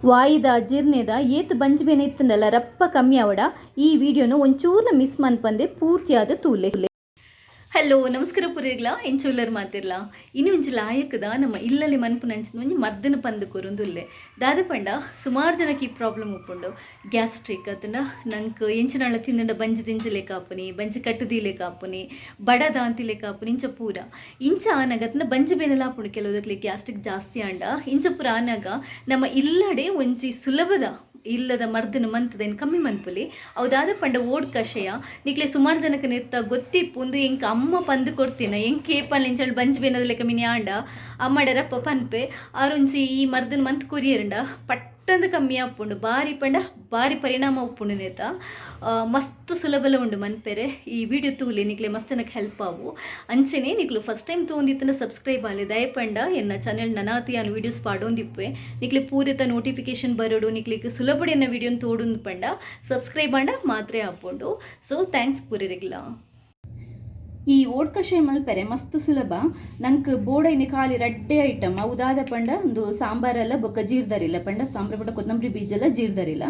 ವಾಯಿದ ಜಿರ್ನೆದ ಏತ್ ಬಂಜ್ಬೇನೆ ಇತ್ತಂಡಲ್ಲ ರಪ್ಪ ಕಮ್ಮಿ ಅವಡ ಈ ವಿಡಿಯೋನು ಒಂಚೂರ್ನ ಮಿಸ್ ಮನ್ಪಂದೆ ಪೂರ್ತಿಯಾದ ತೂಲೆ. ಹಲೋ ನಮಸ್ಕಾರ ಪುರಿಗ್ಲ ಎಂಚೂಲರ್ ಮಾತಿರ್ಲ ಇನ್ನು ಒಂಜಿ ಲಾಯಕದ ನಮ್ಮ ಇಲ್ಲಲ್ಲಿ ಮನ್ಪು ನಂಚಿನ ಒಂಜಿ ಮರ್ದನ ಪಂದು ಕೊರೊಂದುಲ್ಲೆ ದಾದ ಪಂಡ ಸುಮಾರು ಜನಕ್ಕೆ ಈ ಪ್ರಾಬ್ಲಮ್ ಉಪ್ಪುಂಡು ಗ್ಯಾಸ್ಟ್ರಿಕ್ ಅತ್ತಂಡ ನಂಗೆ ಎಂಚಿನಾಳ ತಿಂದಂಡ ಬಂಜಿ ತಿಂಜಲೆ ಕಾಪುನಿ ಬಂಜಿ ಕಟ್ಟುದಿಲೆ ಕಾಪುನಿ ಬಡ ದಾಂತಿಲೆ ಕಾಪುನಿ ಇಂಚ ಪೂರ ಇಂಚ ಆನಾಗ ಅತನ ಬಂಜಿ ಬೇನೆಲ್ಲ ಆಪುಂಡು ಕೆಲವುದಕ್ಲೆ ಗ್ಯಾಸ್ಟ್ರಿಕ್ ಜಾಸ್ತಿ ಆಂಡ ಇಂಚ ಪೂರ ಆನಾಗ ನಮ್ಮ ಇಲ್ಲಡೆ ಒಂಜಿ ಸುಲಭದ ಇಲ್ಲದ ಮರ್ದನ ಮಂತದೇನು ಕಮ್ಮಿ ಮನ್ಪುಲಿ ಅವದಾದ ಪಂಡ ಓಡ್ ಕಷಯ ನಿಕ್ಲೆ ಸುಮಾರು ಜನಕ್ಕೆ ನಿರ್ತ ಗೊತ್ತಿಪ್ಪುಂದು ಎಂಕ ಅಮ್ಮ ಪಂದು ಕೊಡ್ತೀನ ಎಂಕೆ ಏಪಣ್ಣ ಇಂಚಳು ಬಂಜಿ ಬೇನದ ಲೆಕ್ಕ ಮಿನಿ ಆಂಡ ಅಮ್ಮಡರಪ್ಪ ಪನ್ಪೆ ಆರೊಂಜಿ ಈ ಮರ್ದನ ಮಂತ್ ಕೊರಿಯರಂಡ ಪಟ್ಟಂದ ಕಮ್ಮಿ ಆಪುಂಡು ಬಾರಿ ಪಂಡ ಬಾರಿ ಪರಿಣಾಮ ಉಪ್ಪುಂಡು ನೇತ ಮಸ್ತ್ ಸುಲಭಲ ಉಂಡು ಮನ್ಪೆರೆ ಈ ವಿಡಿಯೋ ತೂಲಿ ನಿಕ್ಲೆ ಮಸ್ತ್ ನನಗೆ ಹೆಲ್ಪ್ ಆವು ಅಂಚೆನೆ ನಿಕ್ಲು ಫಸ್ಟ್ ಟೈಮ್ ತಗೊಂಡಿತ್ತನ ಸಬ್ಸ್ಕ್ರೈಬ್ ಆಲೆ ದಯಪಂಡ ಎನ್ನ ಚಾನೆಲ್ ನನಾತಿ ಅನ್ನು ವೀಡಿಯೋಸ್ ಪಾಡೋಂದಿಪ್ಪೆ ನಿಕ್ಲೆ ಪೂರಿತ ನೋಟಿಫಿಕೇಶನ್ ಬರೋಡು ನಿಕ್ಲಿಗೆ ಸುಲಭಡಿ ಎನ್ನ ವಿಡಿಯೋನ ತೋಡುಂದು ಪಂಡ ಸಬ್ಸ್ಕ್ರೈಬ್ ಆಂಡ ಮಾತ್ರ ಆಪುಂಡು ಸೊ ಥ್ಯಾಂಕ್ಸ್ ಪೂರಿರಿಗ್ಲ. ಈ ಓಡ್ ಕಷಾಯ ಮಲ್ಪೆರೆ ಮಸ್ತ್ ಸುಲಭ ನಂಗೆ ಬೋಡೈನಿ ಖಾಲಿ ರಡ್ಡೆ ಐಟಮ್ ಅವುದಾದ ಪಂಡ ಒಂದು ಸಾಂಬಾರೆಲ್ಲ ಬೊಕ್ಕ ಜೀರ್ದರಿಲ್ಲ ಪಂಡ ಸಾಂಬಾರು ಪಂಡ ಕೊತ್ತಂಬರಿ ಬೀಜೆಲ್ಲ ಜೀರ್ದರಿಲ್ಲ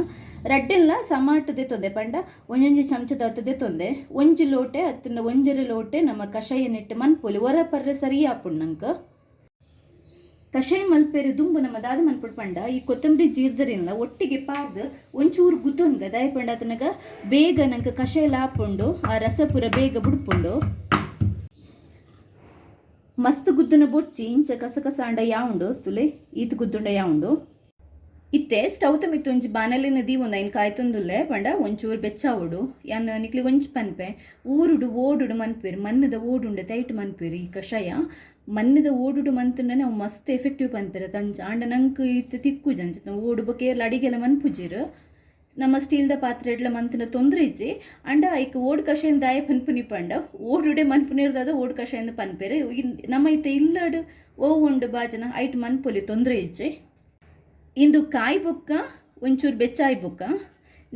ರಡ್ಡೆಲ್ಲ ಸಮಾಟದೆ ತೊಂದೆ ಪಂಡ ಒಂಜೊಂಜಿ ಚಮಚದ ಹತ್ತದೆ ತೊಂದೆ ಒಂಜಿ ಲೋಟೆ ಹತ್ತಿನ ಒಂಜರೆ ಲೋಟೆ ನಮ್ಮ ಕಷಾಯ ನೆಟ್ಟು ಮನ್ಪೋಲಿ ಹೊರ ಪರ್ರೆ ಸರಿ ಆಪುಂಡು ನಂಗೆ ಕಷಾಯ ಮಲ್ಪೇರಿ ದುಂಬು ನಮ್ಮ ದಾದ ಮನ್ಪುಡು ಪಂಡ ಈ ಕೊತ್ತಂಬರಿ ಜೀರ್ದರಿಲ್ಲ ಒಟ್ಟಿಗೆ ಪಾರ್ದು ಒಂಚೂರು ಗುದ್ದೊನ್ಗ ದಾಯ ಪಂಡ ಅದನ್ನಾಗ ಬೇಗ ನಂಗೆ ಕಷಾಯ ಲಾಪುಂಡು ಆ ರಸ ಪೂರ ಬೇಗ ಬುಡ್ಪುಂಡು ಮಸ್ತ್ ಗುದ್ದನ ಬೊಡ್ಚಿ ಇಂಚ ಕಸ ಅಂಡ ಯಾವುಂಡು ತುಲೆ ಈತ್ ಗುದ್ದುಂಡ ಯಾವುಂಡು ಇತ್ತೆ ಸ್ಟವ್ ತಮಿತ್ತು ಒಂಜಿ ಬಾನಲಿನ ದಿ ಒಂದು ಐನು ಕಾಯ್ತೊಂದುಲ್ಲೆ ಪಂಡ ಒಂಚೂರು ಬೆಚ್ಚಾವುಡು ಯಾನ್ ನಿಕ್ಲಿಗೆ ಒಂಚಿ ಪನ್ಪೆ ಊರುಡು ಓಡುಡು ಮನ್ಪೇರು ಮನ್ನದ ಓಡುಂಡೆ ತೈಟ್ ಮನ್ಪೇರು ಈ ಕಷಾಯ ಮನ್ನದ ಓಡುಡು ಮಂತಂಡನೆ ಅವು ಮಸ್ತ್ ಎಫೆಕ್ಟಿವ್ ಪನ್ಪೇರೆ ತಂಚ ಆಂಡ ನಂಗೆ ಇತ್ತು ತಿಕ್ಕು ಜಂಚ ಓಡು ಬಕೇರ್ಲ ಅಡಿಗೆಲ್ಲ ಮನ್ಪುಜಿರು ನಮ್ಮ ಸ್ಟೀಲ್ದ ಪಾತ್ರೆ ಎಡ್ಲ ಮಂತನ ತೊಂದರೆ ಇಜ್ಜಿ ಅಂಡ ಐಕ್ ಓಡ್ ಕಷಾಯನ ದಾಯ ಪನ್ಪುನಿ ಪಂಡ ಓಡುಡೆ ಮನ್ಪುನಿರ್ದಾದ ಓಡ್ ಕಷಾಯನ ಪನ್ಪೇರೆ ನಮ್ಮ ಐತೆ ಇಲ್ಲಡು ಓ ಉಂಡು ಬಾಜನ ಐಟ್ ಮನ್ಪುಲಿ ತೊಂದರೆ ಇಜ್ಜಿ ಇಂದು ಕಾಯಿ ಬೊಕ್ಕ ಒಂಚೂರು ಬೆಚ್ಚಾಯಿ ಬೊಕ್ಕ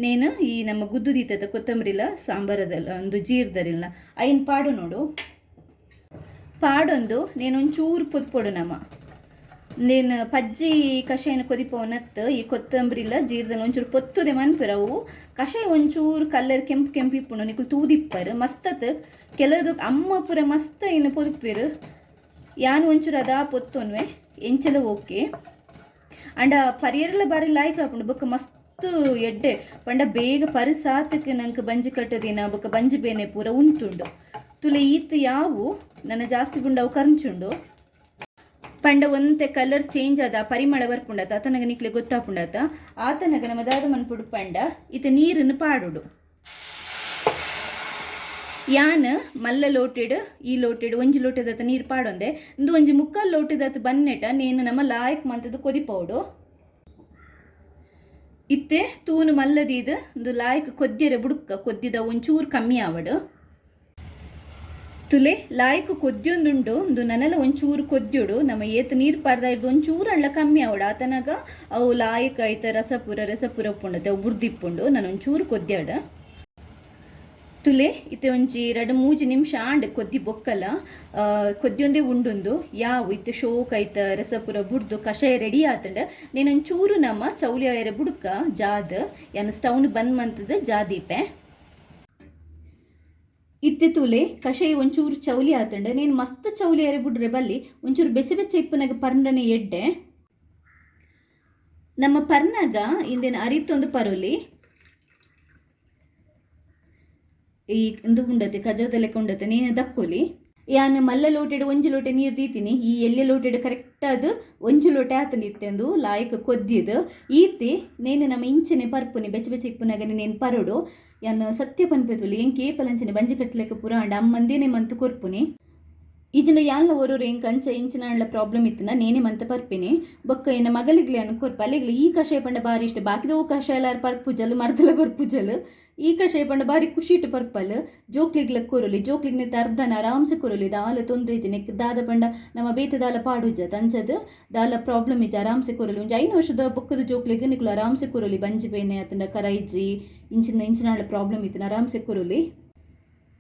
ನೇನು ಈ ನಮ್ಮ ಗುದ್ದು ದೀತದ ಕೊತ್ತಂಬರಿಲ್ಲ ಸಾಂಬಾರದಲ್ಲ ಒಂದು ಜೀರ್ದರಿಲ್ಲ ಐನ್ ಪಾಡು ನೋಡು ಪಾಡೊಂದು ನೇನೊಂಚೂರು ಪೊದ್ಪೊಡು ನಮ್ಮ ನೇನು ಪಜ್ಜಿ ಕಷಾಯನ ಕೊದಿಪವನತ್ತು ಈ ಕೊತ್ತಂಬರಿಲ್ಲ ಜೀರ್ದಲ್ಲಿ ಒಂಚೂರು ಪೊತ್ತುದೆ ಮನ್ಪೆರವು ಕಷಾಯ ಒಂಚೂರು ಕಲ್ಲರ್ ಕೆಂಪು ಕೆಂಪು ಇಪ್ಪುಂಡು ನಿಕ್ಲು ತೂದಿಪ್ಪರು ಮಸ್ತತ್ ಕೆಲದಕ್ಕೆ ಅಮ್ಮ ಪೂರ ಮಸ್ತ್ ಇನ್ನು ಪೊದುಪ್ಪೇರು ಯಾನು ಒಂಚೂರು ಅದಾ ಪೊತ್ತೊನ್ವೆ ಎಂಚೆಲ್ಲ ಓಕೆ ಅಂಡ ಪರಿಯರೆಲ್ಲ ಬಾರಿ ಲಾಯ್ಕ್ ಹಾಪುಂಡು ಬೊಕ್ಕ ಮಸ್ತ್ ಎಡ್ಡೆ ಪಂಡ ಬೇಗ ಪರಿಸಾತಕ್ಕೆ ನಂಗೆ ಬಂಜಿ ಕಟ್ಟದಿನ ಬೊಕ್ಕ ಬಂಜಿ ಬೇನೆ ಪೂರ ಉಂತುಂಡು ತುಲೆ ಈತ್ ಯಾವು ನನ್ನ ಜಾಸ್ತಿ ಗುಂಡವು ಕರ್ಂಚುಂಡು ಪಂಡ ಒಂತೆ ಕಲರ್ ಚೇಂಜ್ ಆದ ಪರಿಮಳ ಬರ್ಪುಂಡತ ಆತನಗ ನಿಕ್ಲೆ ಗೊತ್ತಾಪುಂಡತ ಆತನಗ ನಮ್ಮ ದಾದ ಮನ್ಪುಡು ಪಂಡ ಈತ ನೀರನ್ನು ಪಾಡುಡು ಯಾನ್ ಮಲ್ಲ ಲೋಟೆಡ್ ಈ ಲೋಟೆಡ್ ಒಂಜಿ ಲೋಟೆದತ್ತ ನೀರು ಪಾಡೊಂದೆ ಇಂದು ಒಂಜಿ ಮುಕ್ಕಾಲು ಲೋಟೆದತ್ತ ಬನ್ನೆಟ ನೇನು ನಮ್ಮ ಲಾಯಕ್ ಮಂತದ್ದು ಕೊದಿಪೌಡು ಇತ್ತೆ ತೂನು ಮಲ್ಲದೀದು ಒಂದು ಲಾಯಕ್ ಕೊದ್ದಿರ ಬುಡುಕ ಕೊದ್ದಿದ ಒಂಚೂರು ಕಮ್ಮಿ ಆವಡು ತುಲೆ ಲಾಯಕ್ ಕೊದ್ಯೊಂದುಂಡು ಒಂದು ನನಲ ಒಂಚೂರು ಕೊದ್ಯೋಡು ನಮ್ಮ ಏತ ನೀರು ಪಾರ್ದ ಇರ್ದು ಒಂಚೂರು ಅಳ್ಳ ಕಮ್ಮಿ ಆವಡು ಆತನಾಗ ಅವು ಲಾಯಕ್ ಐತ ರಸಪುರ ಉಪ್ಪುಂಡತೆ ಅವು ಬುರ್ದಿಪ್ಪುಂಡು ನಾನು ಒಂಚೂರು ಕೊದ್ಯಾಡ ತುಲೆ ಇತ್ತೆ ಒಂಜಿ 2-3 ನಿಮಿಷ ಆಂಡ್ ಕೊದ್ದಿ ಬೊಕ್ಕಲ ಕೊದ್ಯೊಂದೇ ಉಂಡೊಂದು ಯಾವು ಇತ್ತೆ ಶೋಕ್ ಐತ ರಸಪುರ ಬುಡ್ದು ಕಷಾಯ ರೆಡಿ ಆತಂಡ ನೇನೊಂಚೂರು ನಮ್ಮ ಚೌಲಿಯಾಯರ ಬುಡ್ಕ ಜಾದ್ ಯಾನು ಸ್ಟವ್ನು ಬಂದ್ ಮಂತದ ಜಾದೀಪೆ ಇತ್ತೆ ತುಲೆ ಕಷಾಯ ಒಂಚೂರು ಚೌಲಿ ಆತಂಡ ನೇನು ಮಸ್ತ್ ಚೌಲಿಯಾರೆ ಬುಡ್ರೆ ಬಲ್ಲಿ ಒಂಚೂರು ಬೆಚ್ಚ ಇಪ್ಪನಾಗ ಪರ್ನನೆ ಎಡ್ಡೆ ನಮ್ಮ ಪರ್ನಾಗ ಇಂದೇನು ಅರಿತೊಂದು ಪರೋಲಿ ಈ ಇಂದು ಉಂಡತೆ ಕಜೋದ ಲೆಕ್ಕ ಉಂಡತೆ ನೇನು ದಕ್ಕೊಲಿ ಯಾನು ಮಲ್ಲ ಲೋಟೆಡ್ ಒಂಜಿ ಲೋಟೆ ನೀರು ದೀತೀನಿ ಈ ಎಲ್ಲೆ ಲೋಟೆಡ್ ಕರೆಕ್ಟ್ ಅದು ಒಂಜಿ ಲೋಟೆ ಆತನಿತ್ತೆಂದು ಲಾಯಕ್ ಕೊದ್ದಿದ್ದು ಈತಿ ನೇನು ನಮ್ಮ ಇಂಚನೆ ಪರ್ಪುನಿ ಬೆಚ್ಚ ಇಪ್ಪುನಾಗನೆ ನೇನು ಪರೋಡು ಯಾನು ಸತ್ಯ ಪನ್ಪೆತುಲಿ ಏನ್ ಕೇಪಲಂಚನೆ ಬಂಜಿ ಕಟ್ಟಲೆಕ್ಕ ಪೂರ ಅಂಡ ಅಮ್ಮಂದೇನೆ ಮಂತು ಕೊರ್ಪುನಿ ಈಜಿಂದ ಯಾನ್ಲ ಓರೋರು ಹೆಂಗೆ ಕಂಚ ಇಂಚಿನ ಪ್ರಾಬ್ಲಮ್ ಇತ್ತನ ನೇನೆ ಮಂತ ಪರ್ಪಿನಿ ಬೊಕ್ಕ ಏನ ಮಗಳಿಗ್ಲಿ ಅನ್ಕೊರ್ಪ ಅಲ್ಲಿಗ್ಲಿ ಈ ಕಷಾಯ ಪಂಡ ಬಾರಿ ಇಷ್ಟ ಬಾಕಿದ ಕಷಾಯ ಎಲ್ಲ ಪರ್ಪುಜಲ್ ಮರ್ದಲ ಪರ್ಪುಜಲ್ ಈ ಕಷಾಯ ಪಂಡ ಬಾರಿ ಖುಷಿ ಇಟ್ಟು ಪರ್ಪಲ್ ಜೋಕ್ಲಿಗ್ಲ ಕೊರಲಿ ಜೋಕ್ಲಿಗ್ನೆ ಅರ್ಧನ ಆರಾಮ್ಸೆ ಕೊರಲಿ ದಾಲ ತೊಂದರೆ ಇಜ್ಜೆ ನೆಕ್ ದಾದ ಪಂಡ ನಮ್ಮ ಬೇತ ದಾಲ ಪಾಡುಜ ತಂಚದ ದಾಲ ಪ್ರಾಬ್ಲಮ್ ಇಜ್ಜೆ ಆರಾಮ್ಸೆ ಕೊರಲಿ ಒಂಜಿ 5 ವರ್ಷದ ಬೊಕ್ಕದ ಜೋಕ್ಲಿಗೆ ನಿಕ್ಲು ಆರಾಮ್ಸೆ ಕೊರಲಿ ಬಂಜಿ ಬೇನೆ ಅತಂಡ ಕರ ಇಜ್ಜಿ ಇಂಚಿನ ಪ್ರಾಬ್ಲಮ್ ಇತ್ತು ಆರಾಮ್ಸೆ ಕೊರಲಿ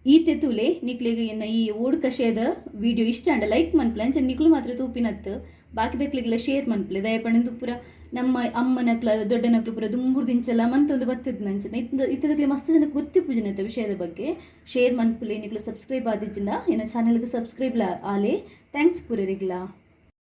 ಈ ತೆತುಲೆ ನಿಕ್ಲಿಗೆ ಇನ್ನು ಈ ಓಡ್ ಕಷಾಯದ ವಿಡಿಯೋ ಇಷ್ಟ ಅಂಡ ಲೈಕ್ ಮನ್ಪ್ಲೆ ಅಂಚೆ ನಿಕ್ಲು ಮಾತ್ರ ತೂಪಿನತ್ತು ಬಾಕಿದಕ್ಲಿಗೆಲ್ಲ ಶೇರ್ ಮನ್ಪ್ಲೆ ದಯಪಣಂದು ಪೂರ ನಮ್ಮ ಅಮ್ಮನಕ್ಲ ದೊಡ್ಡನಕ್ಲು ಪೂರ ದುಂಬುರು ದಿಂಚೆಲ್ಲ ಮಂತೊಂದು ಬರ್ತದೆ ನಂಚಿನ ಇತ್ತದಕ್ಲೆ ಮಸ್ತ್ ಜನಕ್ಕೆ ಗೊತ್ತಿಪ್ಪುಜಿನ ಇಂಥ ವಿಷಯದ ಬಗ್ಗೆ ಶೇರ್ ಮನ್ಪುಲೆ ನಿಕ್ಲು ಸಬ್ಸ್ಕ್ರೈಬ್ ಆದಿಜ್ಜಿನ ಇನ್ನ ಚಾನಲ್ಗೆ ಸಬ್ಸ್ಕ್ರೈಬ್ ಆಲೆ ಥ್ಯಾಂಕ್ಸ್ ಪೂರೆರಿಗ್ಲಾ.